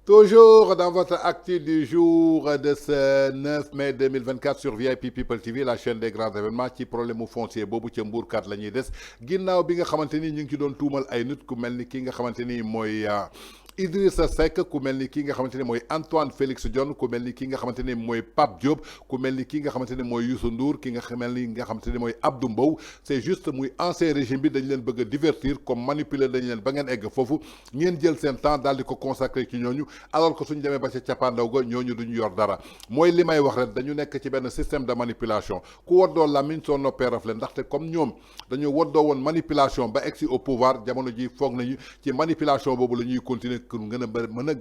Toujours dans votre actu du jour de ce 9 mai 2024 sur VIP People TV, la chaîne des grands événements, ci problème mu foncier boobu ca Mbourkat la ñuy des ginnaaw bi nga xamante ni ñu ngi ci doon tuumal ay nit ku mel ni ki nga xamante ni mooy Idrissa Seck, ku mel ni ki nga xamante ni mooy Antoine Félix Diome, ku mel ni ki nga xamante ni mooy Pape Diop, ku mel ni ki nga xamante ni mooy Youssou Ndour, ki nga mel ni nga xamante ni mooy Abdou Mbow. C'est juste muy ancien régime bi dañ leen bëgg a divertir comme manipuler dañ leen ba ngeen egg foofu ngeen jël seen temps daal di ko consacré ci ñooñu alors que suñu demee ba ca cappaandaw ga ñooñu duñu yor dara mooy li may wax rek dañu nekk ci benn système de manipulation ku waddoo lamiñ soo noppee raf leen ndaxte comme ñoom dañu waddoo woon manipulation ba egsi au pouvoir jamono ji foog nañu ci manipulation boobu la ñuy continuer pour ngeen a mën a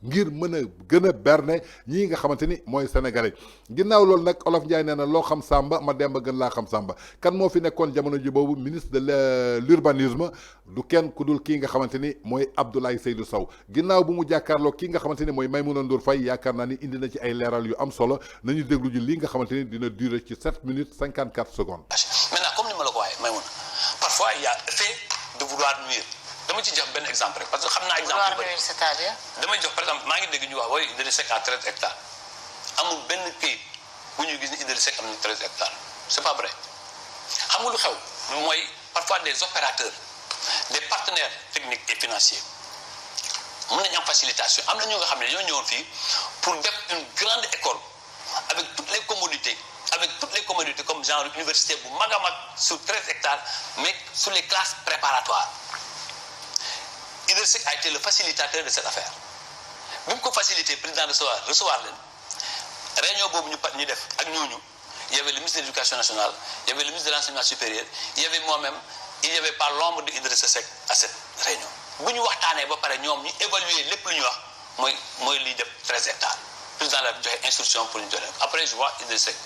ngir mën a gën a berne ñii nga xamante ni mooy sénégalais ginnaaw loolu nag Olof Ndiaye nee na loo xam Samba ma demba gën laa xam Samba kan moo fi nekkoon jamono ji boobu ministre de l'urbanisme du kenn ku dul kii nga xamante ni mooy Abdoulaye Seydou Sow ginnaaw bu mu jàkkaarloo kii nga xamante ni mooy Maïmouna Ndour Faye yaakaar naa ni indi na ci ay leeral yu am solo nañu déglu ji lii nga xamante ni dina durer ci 7 minutes 54 secondes. Maintenant comme ni ma la ko waxee Maïmouna parfois il y a effet de vouloir nuire. dama ci jox benn exemple rek parce que xam naa exemple yu bëri c'est-à-dire damay jox par exemple maa ngi dégg ñu wax wooy Idrissa Seck à 13 hectares amul benn kayit bu ñu gis ni Idrissa Seck am na 13 hectares c'est pas vrai xam nga lu xew mooy parfois des opérateurs des partenaires techniques et financiers mën nañu am facilitation am na ñu nga xam ne ñoo ñëwoon fii pour def une grande école avec toutes les commodités comme genre université bu mag a mag sur 13 hectares mais sur les classes préparatoires. Idrissa Seck a été le facilitateur de cette affaire bi mu ko facilité président recevoir leen réunion boobu ñu def ak ñooñu il y avait le ministre de l'éducation nationale il y avait le ministre de l'enseignement supérieur il y avait moi-même il y avait pas l'ombre de Idrissa Seck à cette réunion bu ñu waxtaanee ba pare ñoom ñu évaluer lépp lu ñu wax mooy liy def 13 hectares président la joxe instruction pour ñu joxe après je vois Idrissa Seck.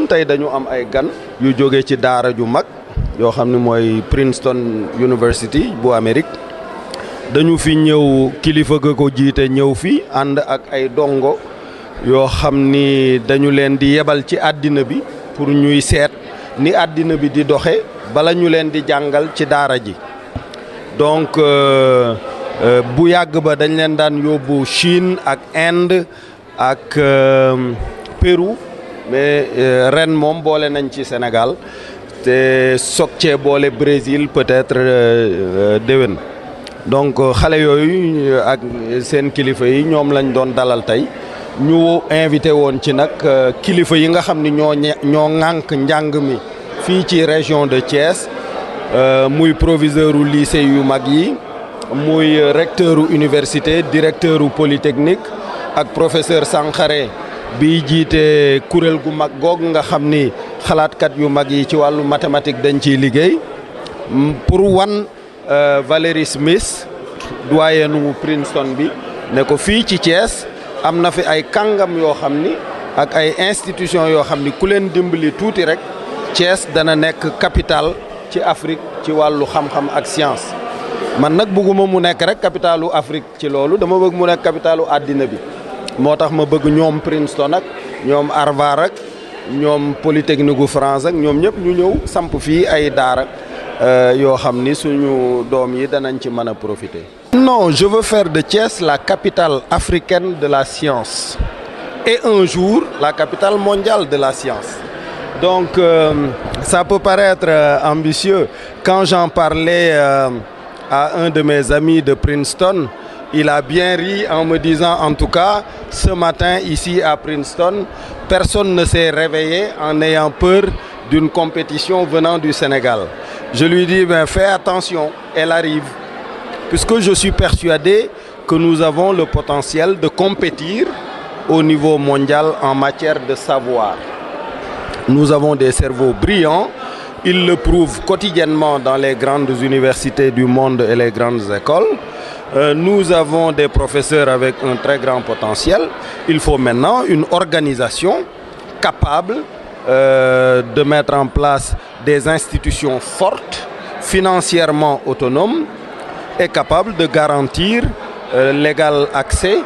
tey dañu am ay gan yu jógee ci daara ju mag yoo xam ne mooy Princeton University bu Amérique. dañu fi ñëw kilifa ga ko jiite ñëw fi ànd ak ay dongo yoo xam ni dañu leen di yebal ci àddina bi pour ñuy seet ni àddina bi di doxe bala ñu leen di jàngal ci daara ji donc bu yàgg ba dañ leen daan yóbbu Chine ak Inde ak Pérou mais ren moom boole nañ ci Sénégal te soog cee boole Brésil peut-être déwén. donc xale yooyu ak seen kilifa yi ñoom lañ doon dalal tey ñu invité woon ci nag kilifa yi nga xam ni ñoo ŋànk njàng mi fii ci région de Thiès muy proviseur u lycée yu mag yi muy recteur u université directeur u polytechnique ak professeur Sankhare bi jiite kuréel gu mag goog nga xam ni xalaatkat yu mag yi ci wàllu mathématique dañ ciy liggéey pour wan Valérie Smith doyenu Princeton bi ne ko fii ci Thiès am na fi ay kàngam yoo xam ni ak ay institution yoo xam ni ku leen dimbali tuuti rek Thiès dana nekk capitale ci Afrique ci wàllu xam-xam ak science man nag bëgguma mu nekk rek capitalu Afrique ci loolu dama bëgg mu nekk capitalu àddina bi moo tax ma bëgg ñoom Princeton ak ñoom Harvard ak ñoom Polytechnique gu France ak ñoom ñëpp ñu ñëw samp fii ay daara yoo xam ni suñu doom yi danañ ci mën a profiter. Non, je veux faire de Thiès la capitale africaine de la science et un jour la capitale mondiale de la science. Donc ça peut paraître ambitieux. Quand j'en parlais à un de mes amis de Princeton, il a bien ri en me disant en tout cas ce matin ici à Princeton, personne ne s'est réveillé en ayant peur d'une compétition venant du Sénégal. Je lui dis, fais attention, elle arrive. Puisque je suis persuadé que nous avons le potentiel de compétir au niveau mondial en matière de savoir. Nous avons des cerveaux brillants, ils le prouvent quotidiennement dans les grandes universités du monde et les grandes écoles. Nous avons des professeurs avec un très grand potentiel. Il faut maintenant une organisation capable de mettre en place des institutions fortes, financièrement autonomes et capables de garantir l'égal accès,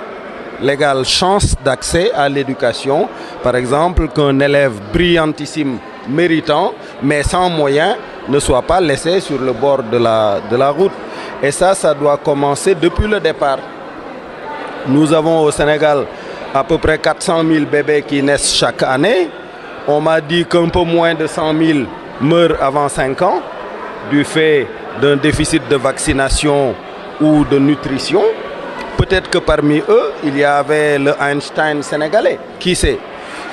l'égale chance d'accès à l'éducation. Par exemple, qu'un élève brillantissime, méritant, mais sans moyens, ne soient pas laissés sur le bord de la route. Et ça doit commencer depuis le départ. Nous avons au Sénégal à peu près 400 000 bébés qui naissent chaque année. On m'a dit qu'un peu moins de 100 000 meurent avant 5 ans du fait d'un déficit de vaccination ou de nutrition. Peut-être que parmi eux, il y avait le Einstein sénégalais, qui sait.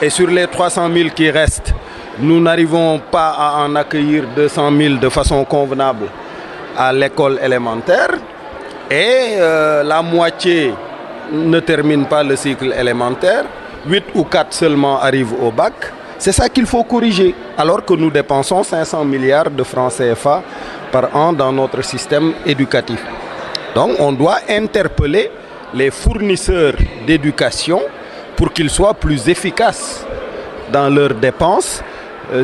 Et sur les 300 000 qui restent, nous n'arrivons pas à en accueillir 200 000 de façon convenable à l'école élémentaire. Et la moitié ne termine pas le cycle élémentaire. 8 ou 4 seulement arrivent au bac. C'est ça qu'il faut corriger, alors que nous dépensons 500 milliards de francs CFA par an dans notre système éducatif. Donc on doit interpeller les fournisseurs d'éducation pour qu'ils soient plus efficaces dans leurs dépenses.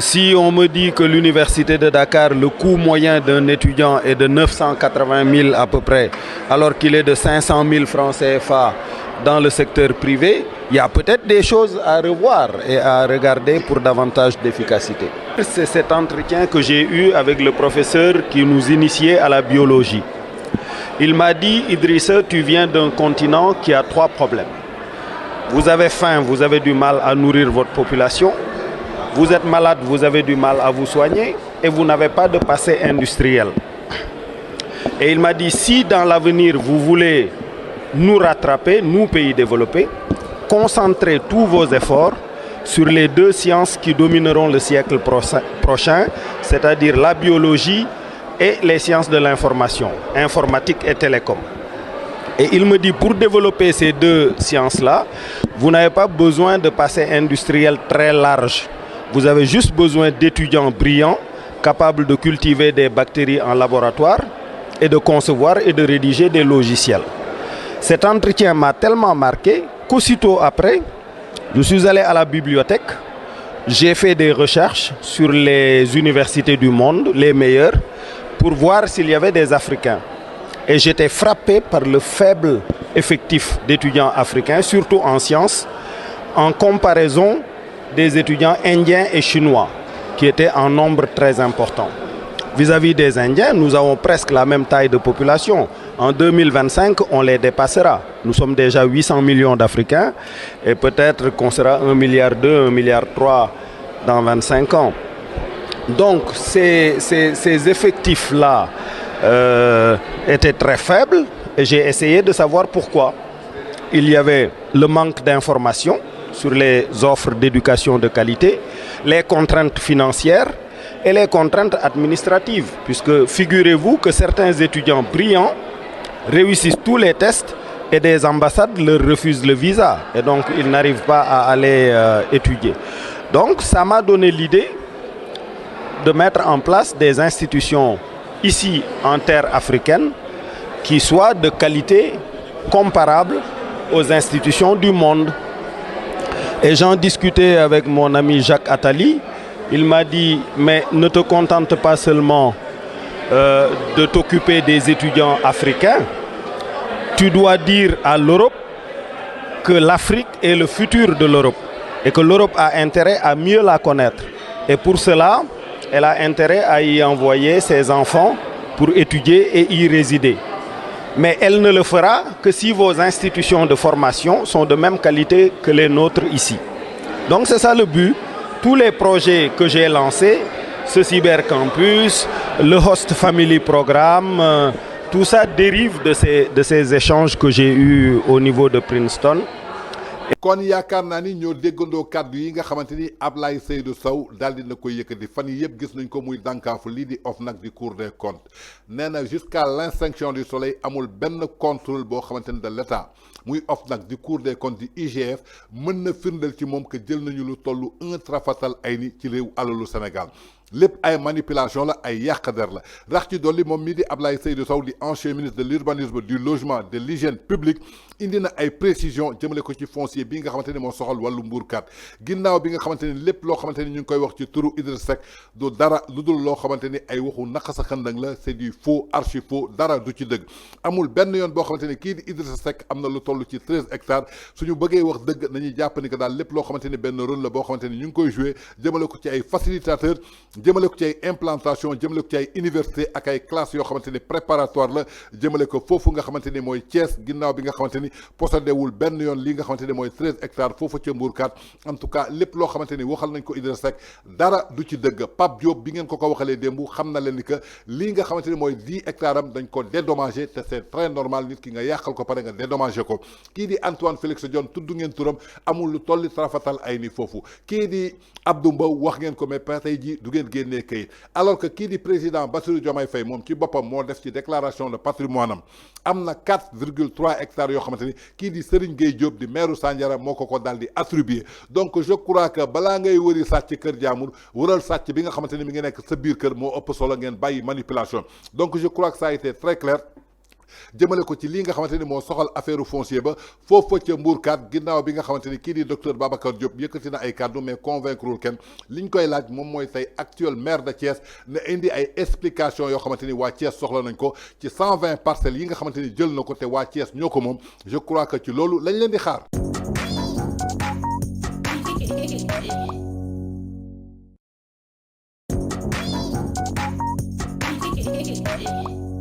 Si on me dit que l'université de Dakar, le coût moyen d'un étudiant est de 980 000 à peu près, alors qu'il est de 500 000 francs CFA dans le secteur privé, il y a peut-être des choses à revoir et à regarder pour davantage d'efficacité. C'est cet entretien que j'ai eu avec le professeur qui nous initiait à la biologie. Il m'a dit, Idrissa, tu viens d'un continent qui a 3 problèmes. Vous avez faim, vous avez du mal à nourrir votre population. Vous êtes malade, vous avez du mal à vous soigner et vous n'avez pas de passé industriel. Et il m'a dit, si dans l'avenir vous voulez nous rattraper, nous pays développés, concentrez tous vos efforts sur les 2 sciences qui domineront le siècle prochain, c'est-à-dire la biologie et les sciences de l'information, informatique et télécom. Et il me dit, pour développer ces 2 sciences-là, vous n'avez pas besoin de passé industriel très large. Vous avez juste besoin d'étudiants brillants, capables de cultiver des bactéries en laboratoire et de concevoir et de rédiger des logiciels. Cet entretien m'a tellement marqué qu'aussitôt après, je suis allé à la bibliothèque, j'ai fait des recherches sur les universités du monde, les meilleures, pour voir s'il y avait des Africains. Et j'étais frappé par le faible effectif d'étudiants africains, surtout en sciences, en comparaison des étudiants indiens et chinois, qui étaient en nombre très important. Vis-à-vis des Indiens, nous avons presque la même taille de population. En 2025, on les dépassera. Nous sommes déjà 800 millions d'Africains et peut-être qu'on sera 1,2 milliard, 1,3 milliard dans 25 ans. Donc ces effectifs-là étaient très faibles et j'ai essayé de savoir pourquoi. Il y avait le manque d'informations sur les offres d'éducation de qualité, les contraintes financières et les contraintes administratives, puisque figurez-vous que certains étudiants brillants réussissent tous les tests et des ambassades leur refusent le visa et donc ils n'arrivent pas à aller étudier. Donc ça m'a donné l'idée de mettre en place des institutions ici en terre africaine qui soient de qualité comparable aux institutions du monde. Et j'en discutais avec mon ami Jacques Attali. Il m'a dit, mais ne te contente pas seulement de t'occuper des étudiants africains. Tu dois dire à l'Europe que l'Afrique est le futur de l'Europe et que l'Europe a intérêt à mieux la connaître. Et pour cela, elle a intérêt à y envoyer ses enfants pour étudier et y résider. Mais elle ne le fera que si vos institutions de formation sont de même qualité que les nôtres ici. Donc c'est ça le but. Tous les projets que j'ai lancés, ce cybercampus, le Host Family Programme, tout ça dérive de ces échanges que j'ai eus au niveau de Princeton. kon yaakaar naa ni ñoo déggandoo kàddu yi nga xamante ni Ablaye Seydou Sow daal dina koy yëkkati fan yi yëpp gis nañ ko muy dànkaafu lii di OFNAC di Cour des comptes nee na jusqu'à l'extinction du soleil amul benn contrôle boo xamante ni de l'État muy OFNAC di Cour des comptes di IGF mën na firndeel ci moom que jël nañu lu tollu 1 trafatal ay ni ci réew alalu Sénégal lépp ay manipulation la ay yàqader la rax ci dolli moom mii di Ablaye Seydou Sow di ancien ministre de l'urbanisme du logement de l'hygiène publique indi na ay précision jëmale ko ci foncier bi nga xamante ni moo soxal wàllu mbuurkat ginnaaw bi nga xamante ni lépp loo xamante ni ñu ngi koy wax ci turu Idriss Seck du dara lu dul loo xamante ni ay waxu naka sa xandang la c'est du faux archi faux dara du ci dëgg amul benn yoon boo xamante ni kii di Idriss Seck am na lu toll toll ci 13 hectares suñu bëggee wax dëgg nañuy jàpp ni que daal lépp loo xamante ni benn rôle la boo xamante ni ñu ngi koy joué jëmale ko ci ay facilitateurs jëmale ko ci ay implantation jëmale ko ci ay université ak ay classes yoo xamante ni préparatoire la jëmale ko foofu nga xamante ni mooy Thiès ginnaaw bi nga xamante ni possédé wul benn yoon li nga xamante ni mooy 13 hectares foofu ca Mbourkat en tout cas lépp loo xamante ni waxal nañ ko Idrissa Seck dara du ci dëgg Pape Diop bi ngeen ko waxalee démb xam na leen ni que lii nga xamante ni mooy 10 hectares am dañ ko dédommagé te c'est très normal nit ki nga yàqal ko pare nga dédommagé ko kii di Antoine Félix Diome tudd ngeen turam amul lu tolli trafatal ay ni foofu kii di Abdou Mbow wax ngeen ko mais tey jii du ngeen génnee kayit alors que kii di président Bassirou Diomaye Faye moom ci boppam moo def ci déclaration de patrimoine am na 4,3 hectares yoo xamante ni kii di Serigne Gueye Diop di maire Sandiara moo ko daal di attribué donc je crois que balaa ngay wëri sàcc kër jaamur wëral sàcc bi nga xamante ni mi ngi nekk sa biir kër moo ëpp solo ngeen bàyyi manipulation donc je crois que ça a été très clair jëmale ko ci lii nga xamante ni moo soxal affaire foncier ba foofa ca Mbourkat ginnaaw bi nga xamante ni kii di docteur Babacar Diop yëkkati na ay kàddu mais convaincre kenn liñ koy laaj moom mooy tey actuel maire de Thiès na indi ay explication yoo xamante ni waa Thiès soxla nañ ko ci 120 parcelles yi nga xamante ni jël na ko te waa Thiès ñoo ko moom je crois que ci loolu lañ leen di xaar. Yeah.